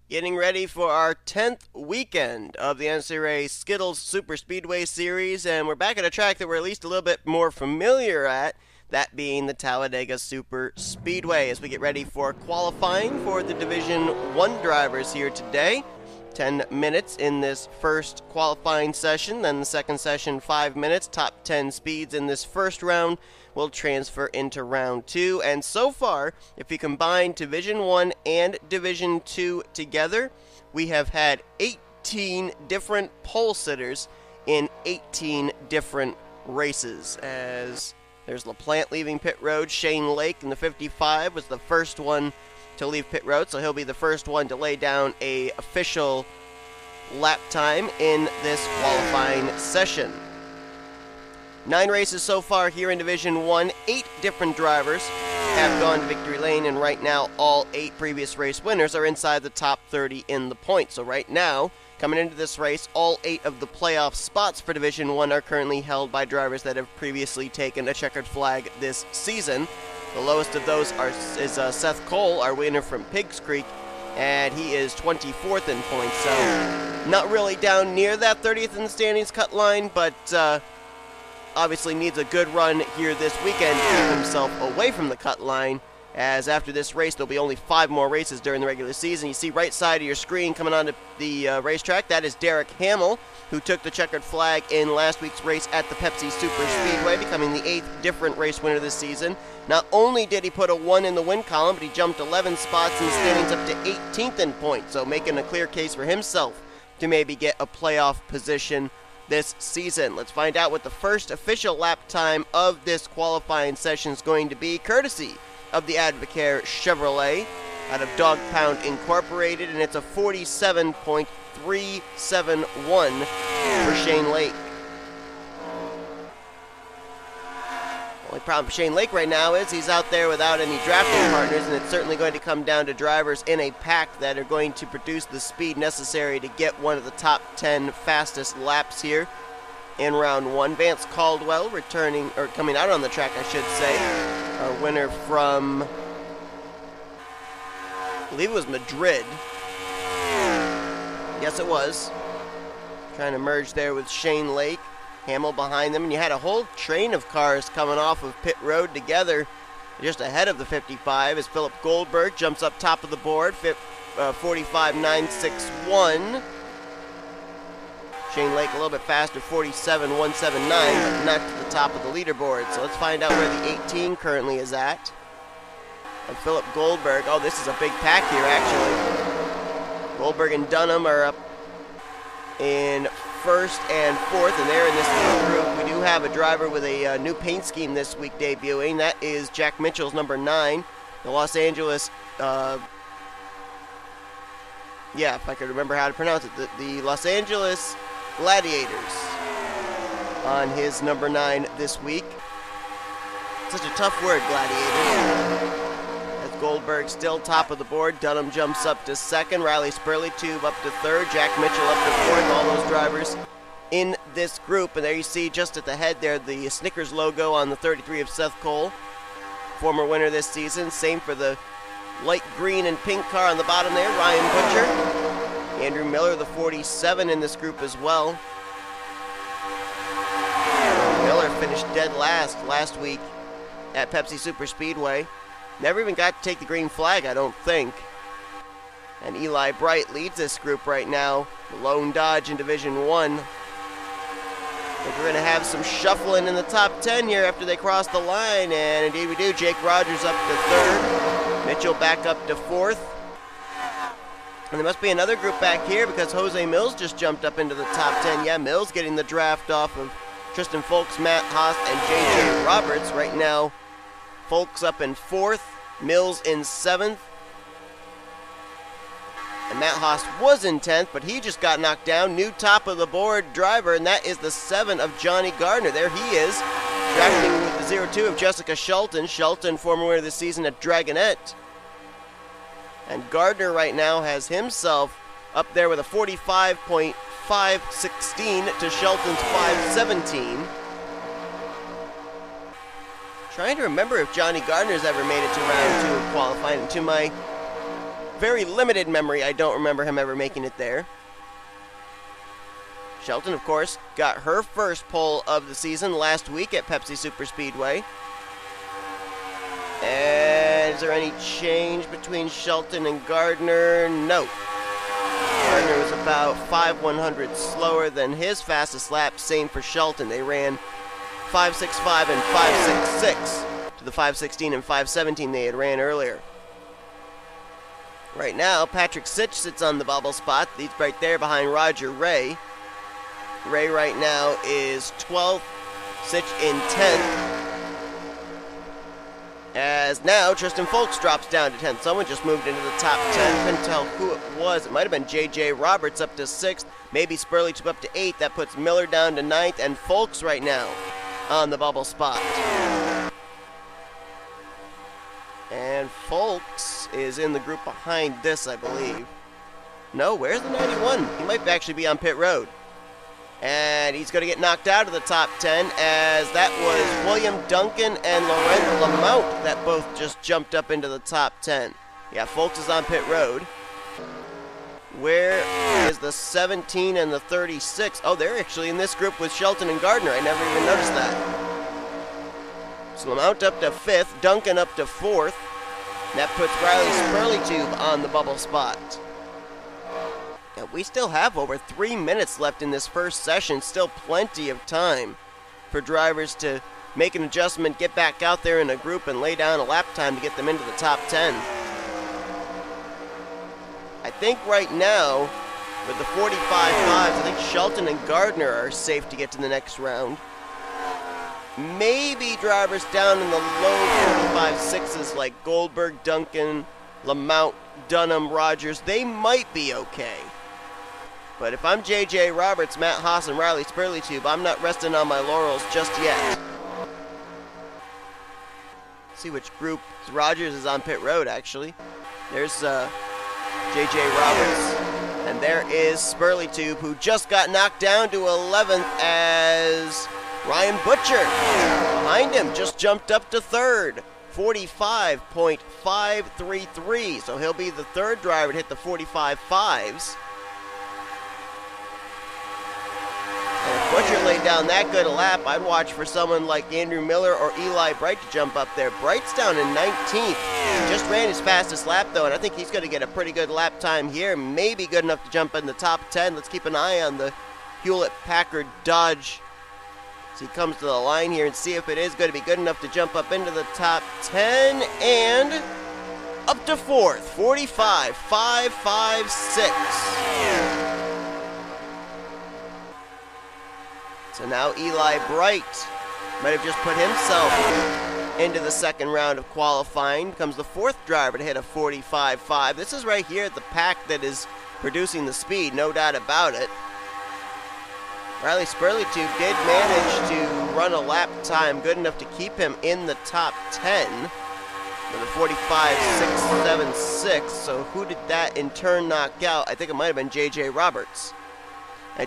Getting ready for our 10th weekend of the NNSCRA Skittles Super Speedway Series, and we're back at a track that we're at least a little bit more familiar at, that being the Talladega Super Speedway, as we get ready for qualifying for the Division 1 drivers here today. 10 minutes in this first qualifying session, then the second session 5 minutes. Top 10 speeds in this first round will transfer into round 2, and so far, if you combine Division 1 and Division 2 together, we have had 18 different pole sitters in 18 different races. As there's LaPlante leaving pit road, Shane Lake in the 55 was the first one to leave pit road, so he'll be the first one to lay down a official lap time in this qualifying session. 9 races so far here in Division 1. 8 different drivers have gone to victory lane, and right now all 8 previous race winners are inside the top 30 in the points. So right now, coming into this race, all 8 of the playoff spots for Division 1 are currently held by drivers that have previously taken a checkered flag this season. The lowest of those is Seth Cole, our winner from Pigs Creek, and he is 24th in points, so not really down near that 30th in the standings cut line, but obviously needs a good run here this weekend to keep himself away from the cut line, as after this race there'll be only 5 more races during the regular season. You see right side of your screen coming onto the racetrack, that is Derek Hamill, who took the checkered flag in last week's race at the Pepsi Super Speedway, becoming the 8th different race winner this season. Not only did he put a 1 in the win column, but he jumped 11 spots in the standings up to 18th in points, so making a clear case for himself to maybe get a playoff position this season. Let's find out what the first official lap time of this qualifying session is going to be, courtesy of the Advocare Chevrolet out of Dog Pound Incorporated, and it's a 47.371 for Shane Lake. Only problem for Shane Lake right now is he's out there without any drafting partners, and it's certainly going to come down to drivers in a pack that are going to produce the speed necessary to get one of the top 10 fastest laps here in round 1. Vance Caldwell returning, or coming out on the track, I should say, our winner from, I believe it was Madrid. Yes, it was. Trying to merge there with Shane Lake. Hamill behind them, and you had a whole train of cars coming off of pit road together just ahead of the 55 as Philip Goldberg jumps up top of the board, 45.961. Shane Lake a little bit faster, 47.179, but not to the top of the leaderboard. So let's find out where the 18 currently is at. And Philip Goldberg, oh, this is a big pack here actually. Goldberg and Dunham are up in first and fourth, and there in this group we do have a driver with a new paint scheme this week debuting. That is Jack Mitchell's number 9, the Los Angeles, if I could remember how to pronounce it, the Los Angeles Gladiators on his number 9 this week. Such a tough word, Gladiators. Goldberg still top of the board. Dunham jumps up to second. Riley Spurley-Tube up to third. Jack Mitchell up to fourth. All those drivers in this group. And there you see just at the head there the Snickers logo on the 33 of Seth Cole, former winner this season. Same for the light green and pink car on the bottom there, Ryan Butcher. Andrew Miller, the 47 in this group as well. Miller finished dead last week at Pepsi Super Speedway. Never even got to take the green flag, I don't think. And Eli Bright leads this group right now. The Lone Dodge in Division 1. I think we're going to have some shuffling in the top 10 here after they cross the line. And indeed we do. Jake Rogers up to third. Mitchell back up to fourth. And there must be another group back here because Jose Mills just jumped up into the top 10. Yeah, Mills getting the draft off of Tristan Folks, Matt Haas, and J.J. Roberts. Right now, Folks up in 4th, Mills in 7th, and Matt Haas was in 10th, but he just got knocked down. New top of the board driver, and that is the 7 of Johnny Gardner. There he is, drafting with the 02 of Jessica Shelton. Shelton, former winner this season at Dragonette. And Gardner right now has himself up there with a 45.516 to Shelton's 517. Trying to remember if Johnny Gardner's ever made it to round 2 of qualifying. And to my very limited memory, I don't remember him ever making it there. Shelton, of course, got her first pole of the season last week at Pepsi Superspeedway. And is there any change between Shelton and Gardner? No. Gardner was about 5/100 slower than his fastest lap. Same for Shelton. They ran 5.65 and 5.66 to the 5.16 and 5.17 they had ran earlier. Right now, Patrick Sitch sits on the bubble spot. He's right there behind Roger Ray. Ray right now is 12th, Sitch in 10th. As now, Tristan Folks drops down to 10th. Someone just moved into the top 10. Couldn't tell who it was. It might have been J.J. Roberts up to 6th. Maybe Spurley took up to 8th. That puts Miller down to 9th. And Folks right now on the bubble spot. And Folks is in the group behind this, I believe. No, where's the 91? He might actually be on pit road. And he's going to get knocked out of the top 10, as that was William Duncan and Laurent Lamount that both just jumped up into the top 10. Yeah, Folks is on pit road. Where is the 17 and the 36? Oh, they're actually in this group with Shelton and Gardner. I never even noticed that. So Lamount up to 5th, Duncan up to 4th. That puts Riley Spurleytube on the bubble spot. We still have over 3 minutes left in this first session. Still plenty of time for drivers to make an adjustment, get back out there in a group, and lay down a lap time to get them into the top 10. I think right now, with the 45.5s, I think Shelton and Gardner are safe to get to the next round. Maybe drivers down in the low 45.6s like Goldberg, Duncan, Lamount, Dunham, Rogers, they might be okay. But if I'm J.J. Roberts, Matt Haas, and Riley Spurleytube, I'm not resting on my laurels just yet. Let's see which group. Rogers is on pit road, actually. There's J.J. Roberts. And there is Spurleytube, who just got knocked down to 11th as Ryan Butcher. Behind him, just jumped up to 3rd. 45.533. So he'll be the 3rd driver to hit the 45.5s. Butcher laid down that good a lap. I'd watch for someone like Andrew Miller or Eli Bright to jump up there. Bright's down in 19th. He just ran his fastest lap, though, and I think he's going to get a pretty good lap time here. Maybe good enough to jump in the top 10. Let's keep an eye on the Hewlett-Packard Dodge as he comes to the line here and see if it is going to be good enough to jump up into the top 10. And up to 4th, 45.556. So now Eli Bright might have just put himself into the second round of qualifying. Becomes the 4th driver to hit a 45.5. This is right here at the pack that is producing the speed, no doubt about it. Riley Spurleytube did manage to run a lap time good enough to keep him in the top 10 with a 45.676. So who did that in turn knock out? I think it might have been J.J. Roberts.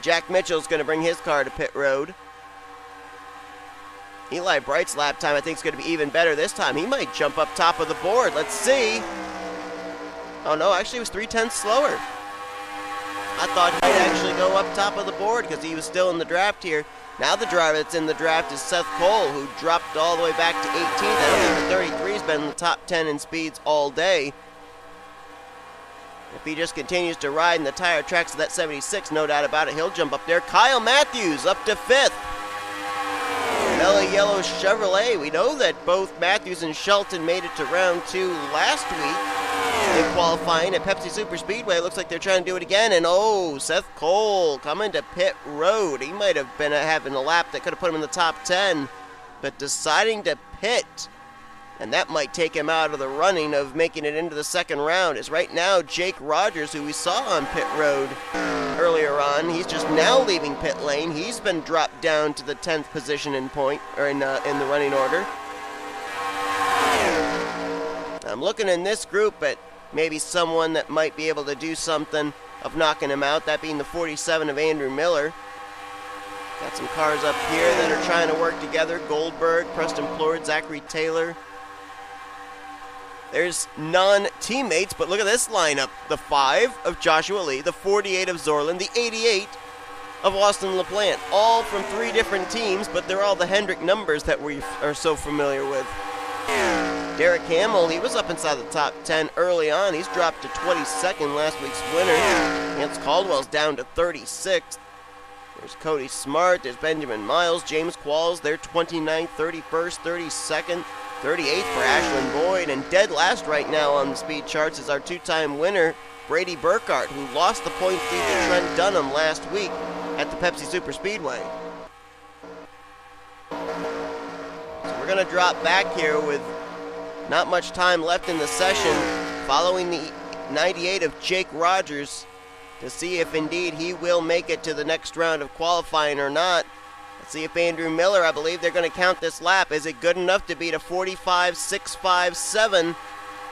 Jack Mitchell's going to bring his car to pit road. Eli Bright's lap time, I think, is going to be even better this time. He might jump up top of the board. Let's see. Oh, no, actually, it was 3/10 slower. I thought he might actually go up top of the board because he was still in the draft here. Now the driver that's in the draft is Seth Cole, who dropped all the way back to 18th. I don't think the 33's been in the top 10 in speeds all day. If he just continues to ride in the tire tracks of that 76, no doubt about it, he'll jump up there. Kyle Matthews up to 5th. Mellow Yellow Chevrolet. We know that both Matthews and Shelton made it to round 2 last week in qualifying at Pepsi Superspeedway. Looks like they're trying to do it again. And oh, Seth Cole coming to pit road. He might have been having a lap that could have put him in the top 10, but deciding to pit. And that might take him out of the running of making it into the second round. Is right now Jake Rogers, who we saw on pit road earlier on. He's just now leaving pit lane. He's been dropped down to the 10th position in point, or in the running order. I'm looking in this group at maybe someone that might be able to do something of knocking him out. That being the 47 of Andrew Miller. Got some cars up here that are trying to work together. Goldberg, Preston Plord, Zachary Taylor. There's non-teammates, but look at this lineup. The 5 of Joshua Lee, the 48 of Zorlin, the 88 of Austin LaPlante. All from 3 different teams, but they're all the Hendrick numbers that we are so familiar with. Derek Hamill, he was up inside the top 10 early on. He's dropped to 22nd, last week's winner. Lance Caldwell's down to 36th. There's Cody Smart, there's Benjamin Miles, James Qualls, they're 29th, 31st, 32nd, 38th for Ashlyn Boyd, and dead last right now on the speed charts is our 2-time winner, Brady Burkhart, who lost the points lead to Trent Dunham last week at the Pepsi Super Speedway. So we're going to drop back here with not much time left in the session, following the 98 of Jake Rogers, to see if indeed he will make it to the next round of qualifying or not. Let's see if Andrew Miller, I believe they're going to count this lap. Is it good enough to beat a 45.657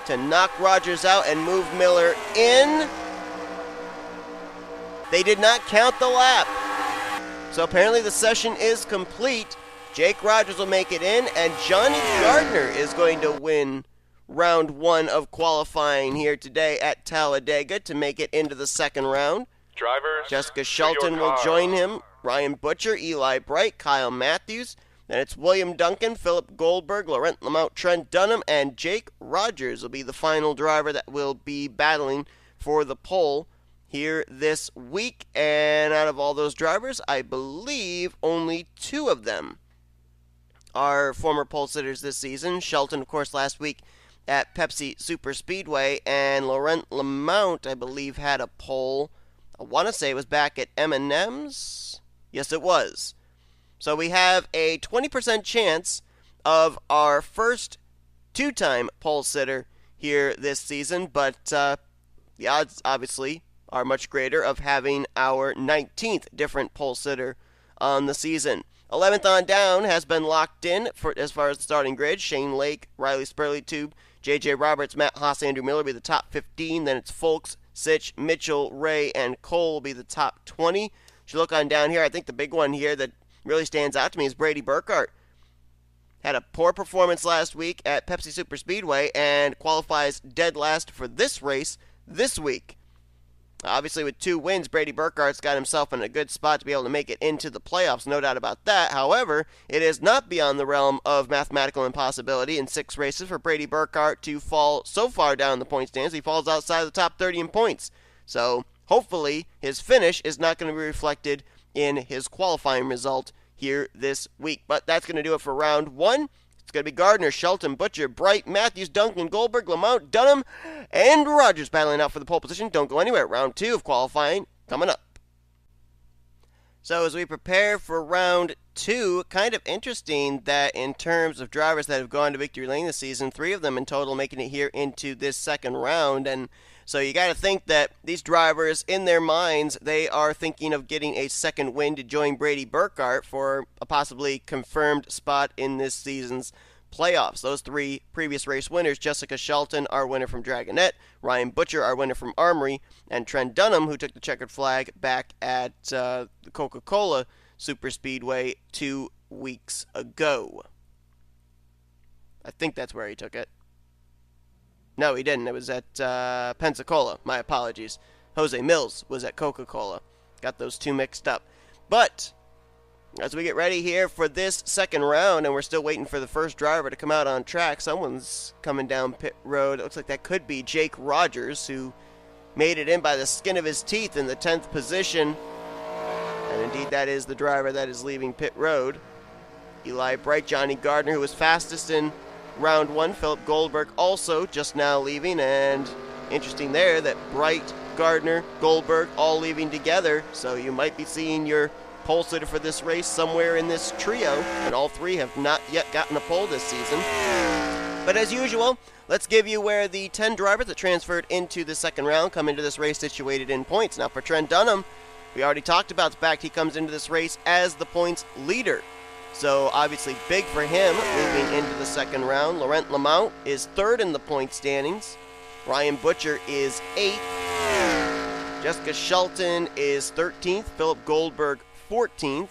to knock Rogers out and move Miller in? They did not count the lap. So apparently the session is complete. Jake Rogers will make it in, and Johnny Gardner is going to win round 1 of qualifying here today at Talladega to make it into the second round. Drivers, Jessica Shelton will join him. Ryan Butcher, Eli Bright, Kyle Matthews. Then it's William Duncan, Philip Goldberg, Laurent Lamont, Trent Dunham, and Jake Rogers will be the final driver that will be battling for the pole here this week. And out of all those drivers, I believe only 2 of them are former pole sitters this season. Shelton, of course, last week at Pepsi Super Speedway, and Laurent Lamont, I believe, had a pole. I want to say it was back at M&M's. Yes, it was. So we have a 20% chance of our first 2-time pole sitter here this season, but the odds obviously are much greater of having our 19th different pole sitter on the season. 11th on down has been locked in for as far as the starting grid. Shane Lake, Riley Spurley-Tube, J.J. Roberts, Matt Haas, Andrew Miller will be the top 15. Then it's Folks, Sitch, Mitchell, Ray, and Cole will be the top 20. If you look on down here, I think the big one here that really stands out to me is Brady Burkhart. Had a poor performance last week at Pepsi Super Speedway and qualifies dead last for this race this week. Obviously, with 2 wins, Brady Burkhart's got himself in a good spot to be able to make it into the playoffs, no doubt about that. However, it is not beyond the realm of mathematical impossibility in 6 races for Brady Burkhart to fall so far down the point stands. He falls outside the top 30 in points. So, hopefully, his finish is not going to be reflected in his qualifying result here this week. But that's going to do it for round 1. It's going to be Gardner, Shelton, Butcher, Bright, Matthews, Duncan, Goldberg, Lamont, Dunham, and Rogers battling out for the pole position. Don't go anywhere. Round 2 of qualifying coming up. So as we prepare for round 2, kind of interesting that in terms of drivers that have gone to victory lane this season, 3 of them in total making it here into this second round. And so you got to think that these drivers, in their minds, they are thinking of getting a second win to join Brady Burkhart for a possibly confirmed spot in this season's playoffs. Those 3 previous race winners, Jessica Shelton, our winner from Dragonette, Ryan Butcher, our winner from Armory, and Trent Dunham, who took the checkered flag back at the Coca-Cola Super Speedway 2 weeks ago. I think that's where he took it. No, he didn't. It was at Pensacola. My apologies. Jose Mills was at Coca-Cola. Got those 2 mixed up. But as we get ready here for this second round, and we're still waiting for the first driver to come out on track, someone's coming down pit road. It looks like that could be Jake Rogers, who made it in by the skin of his teeth in the 10th position. And indeed, that is the driver that is leaving pit road. Eli Bright, Johnny Gardner, who was fastest in round 1. Philip Goldberg also just now leaving, and interesting there that Bright, Gardner, Goldberg all leaving together, so you might be seeing your pole sitter for this race somewhere in this trio, and all 3 have not yet gotten a pole this season. But as usual, let's give you where the 10 drivers that transferred into the second round come into this race situated in points. Now for Trent Dunham, we already talked about the fact he comes into this race as the points leader. So obviously big for him moving into the second round. Laurent Lamont is 3rd in the point standings. Ryan Butcher is 8th. Jessica Shelton is 13th. Philip Goldberg 14th.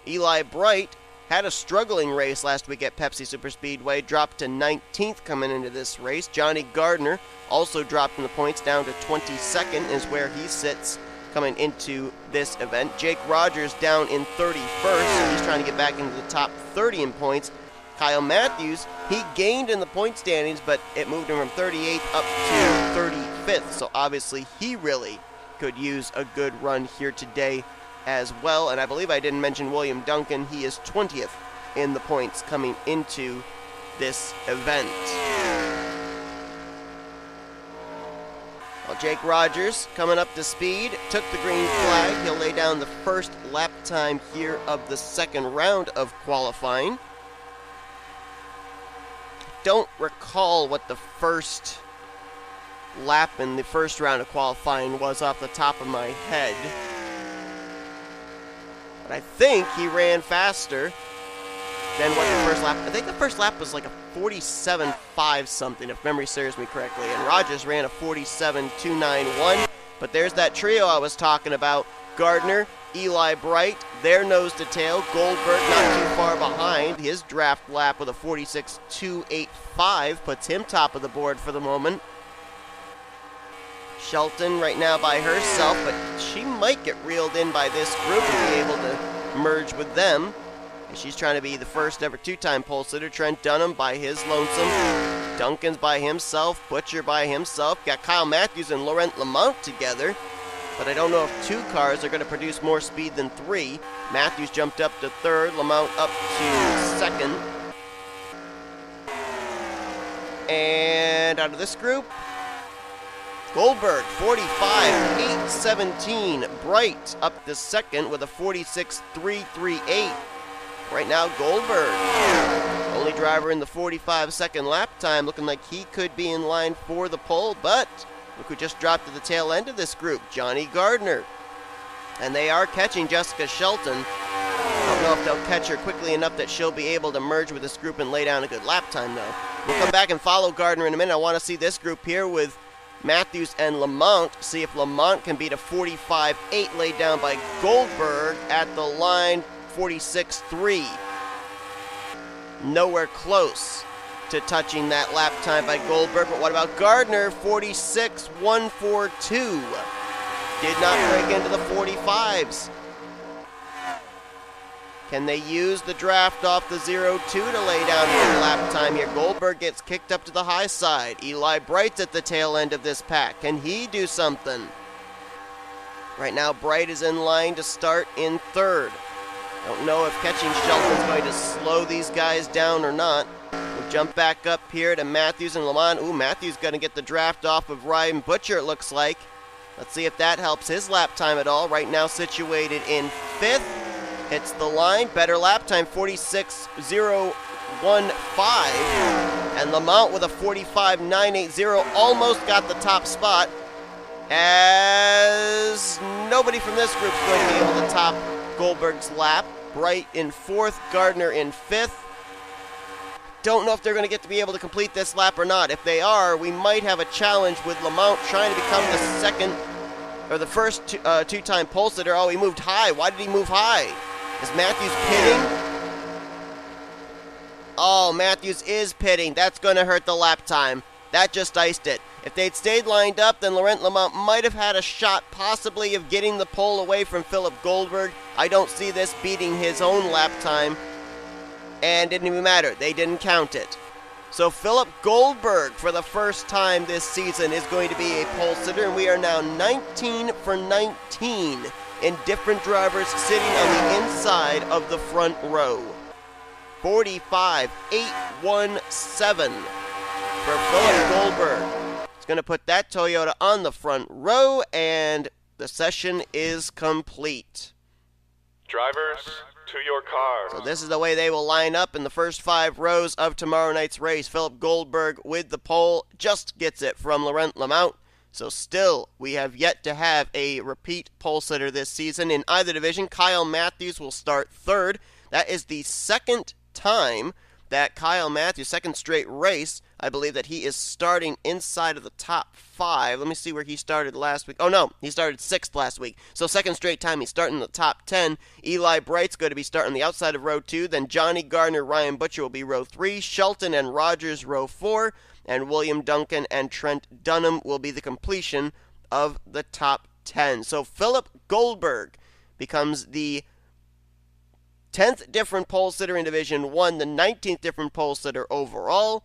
Eli Bright had a struggling race last week at Pepsi Superspeedway, dropped to 19th coming into this race. Johnny Gardner also dropped in the points down to 22nd is where he sits coming into this event. Jake Rogers down in 31st, so he's trying to get back into the top 30 in points. Kyle Matthews, he gained in the point standings, but it moved him from 38th up to 35th, so obviously he really could use a good run here today as well. And I believe I didn't mention William Duncan. He is 20th in the points coming into this event. Well, Jake Rogers coming up to speed, took the green flag. He'll lay down the first lap time here of the second round of qualifying. Don't recall what the first lap in the first round of qualifying was off the top of my head. But I think he ran faster than what the first lap. I think the first lap was like a 47.5 something, if memory serves me correctly. And Rogers ran a 47.291. But there's that trio I was talking about. Gardner, Eli Bright, their nose to tail. Goldberg not too far behind. His draft lap with a 46.285 puts him top of the board for the moment. Shelton right now by herself, but she might get reeled in by this group and be able to merge with them. And she's trying to be the first ever two-time pole sitter. Trent Dunham by his lonesome. Duncan's by himself. Butcher by himself. Got Kyle Matthews and Laurent Lamont together. But I don't know if two cars are going to produce more speed than three. Matthews jumped up to third. Lamont up to second. And out of this group, Goldberg, 45.817. Bright up to second with a 46.338. Right now, Goldberg, only driver in the 45-second lap time, looking like he could be in line for the pole, but look who just dropped to the tail end of this group, Johnny Gardner. And they are catching Jessica Shelton. I don't know if they'll catch her quickly enough that she'll be able to merge with this group and lay down a good lap time, though. We'll come back and follow Gardner in a minute. I want to see this group here with Matthews and Lamont. See if Lamont can beat a 45.8 laid down by Goldberg at the line, 46.3. Nowhere close to touching that lap time by Goldberg. But what about Gardner? 46.142. Did not break into the 45s. Can they use the draft off the 0-2 to lay down a lap time here? Goldberg gets kicked up to the high side. Eli Bright's at the tail end of this pack. Can he do something? Right now, Bright is in line to start in third. Don't know if catching Shelton's going to slow these guys down or not. We'll jump back up here to Matthews and Lamont. Ooh, Matthews going to get the draft off of Ryan Butcher, it looks like. Let's see if that helps his lap time at all. Right now situated in fifth. Hits the line. Better lap time, 46.015. And Lamont with a 45.980 almost got the top spot, as nobody from this group is going to be able to top Goldberg's lap. Bright in fourth, Gardner in fifth. Don't know if they're going to get to be able to complete this lap or not. If they are, we might have a challenge with Lamont trying to become the second or the first two-time pole sitter. Oh, he moved high. Why did he move high? Is Matthews pitting? Oh, Matthews is pitting. That's going to hurt the lap time. That just iced it. If they'd stayed lined up, then Laurent Lamont might have had a shot possibly of getting the pole away from Philip Goldberg. I don't see this beating his own lap time. And it didn't even matter. They didn't count it. So Philip Goldberg, for the first time this season, is going to be a pole sitter. And we are now 19 for 19 in different drivers sitting on the inside of the front row. 45.817 for Philip Goldberg. It's going to put that Toyota on the front row, and the session is complete. Drivers, to your cars. So this is the way they will line up in the first 5 rows of tomorrow night's race. Philip Goldberg with the pole just gets it from Laurent Lamont. So still, we have yet to have a repeat pole sitter this season in either division. Kyle Matthews will start third. That is the second time that Kyle Matthews, second straight race, I believe that he is starting inside of the top 5. Let me see where he started last week. Oh, no, he started 6th last week. So second straight time he's starting in the top 10. Eli Bright's going to be starting the outside of row 2. Then Johnny Gardner, Ryan Butcher will be row 3. Shelton and Rogers row 4. And William Duncan and Trent Dunham will be the completion of the top 10. So Philip Goldberg becomes the 10th different pole sitter in Division 1, the 19th different pole sitter overall.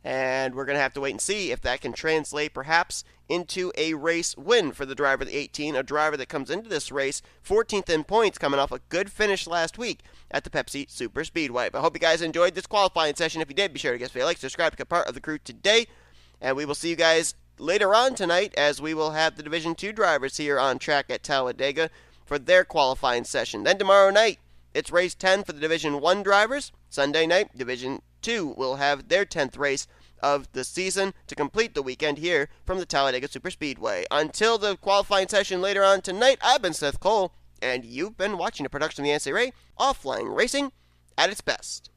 And we're going to have to wait and see if that can translate perhaps into a race win for the driver of the 18, a driver that comes into this race 14th in points, coming off a good finish last week at the Pepsi Super Speedway. But I hope you guys enjoyed this qualifying session. If you did, be sure to give us a like, subscribe, become part of the crew today. And we will see you guys later on tonight as we will have the Division 2 drivers here on track at Talladega for their qualifying session. Then tomorrow night, it's race 10 for the Division 1 drivers. Sunday night, Division 2 will have their 10th race of the season to complete the weekend here from the Talladega Superspeedway. Until the qualifying session later on tonight, I've been Seth Cole, and you've been watching a production of the NNSCRA Offline Racing at its best.